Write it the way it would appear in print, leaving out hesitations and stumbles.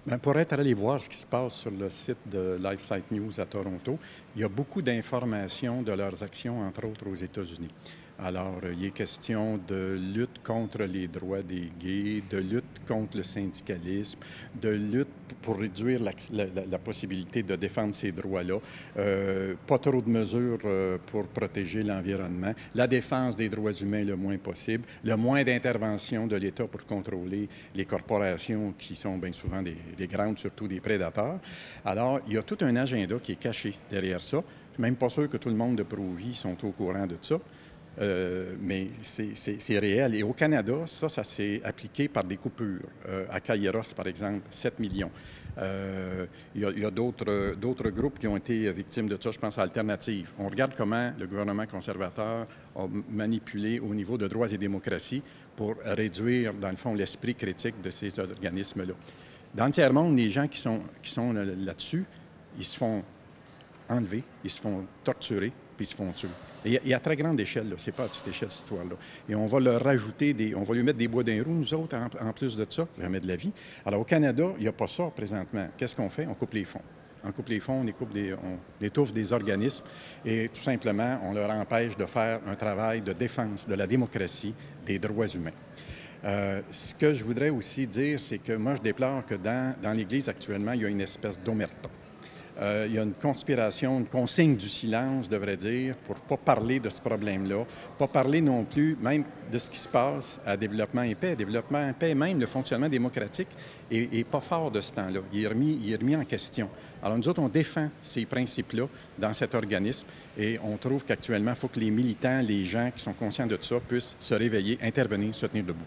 Bien, pour être allé voir ce qui se passe sur le site de LifeSite News à Toronto, il y a beaucoup d'informations de leurs actions, entre autres aux États-Unis. Alors, il est question de lutte contre les droits des gays, de lutte contre le syndicalisme, de lutte pour réduire la possibilité de défendre ces droits-là, pas trop de mesures pour protéger l'environnement, la défense des droits humains le moins possible, le moins d'intervention de l'État pour contrôler les corporations qui sont bien souvent des grandes, surtout des prédateurs. Alors, il y a tout un agenda qui est caché derrière ça. Je ne suis même pas sûr que tout le monde de Provis sont au courant de ça. Mais c'est réel. Et au Canada, ça s'est appliqué par des coupures. À Cairos, par exemple, 7 millions. Il y a d'autres groupes qui ont été victimes de ça, je pense à Alternative. On regarde comment le gouvernement conservateur a manipulé au niveau de droits et démocratie pour réduire, dans le fond, l'esprit critique de ces organismes-là. Dans le tiers-monde, les gens qui sont là-dessus, ils se font enlever, ils se font torturer, puis ils se font tuer. Et à très grande échelle, ce n'est pas à petite échelle, cette histoire-là. Et on va leur rajouter on va lui mettre des bois d'un roux, nous autres, en plus de ça, jamais de la vie. Alors, au Canada, il n'y a pas ça présentement. Qu'est-ce qu'on fait? On coupe les fonds. On coupe les fonds, on étouffe des organismes et tout simplement, on leur empêche de faire un travail de défense de la démocratie, des droits humains. Ce que je voudrais aussi dire, c'est que moi, je déplore que dans l'Église actuellement, il y a une espèce d'omerta. Il y a une conspiration, une consigne du silence, je devrais dire, pour ne pas parler de ce problème-là, pas parler non plus même de ce qui se passe à Développement et Paix. Développement et Paix, même le fonctionnement démocratique, est pas fort de ce temps-là. Il est remis en question. Alors nous autres, on défend ces principes-là dans cet organisme et on trouve qu'actuellement, il faut que les militants, les gens qui sont conscients de ça puissent se réveiller, intervenir, se tenir debout.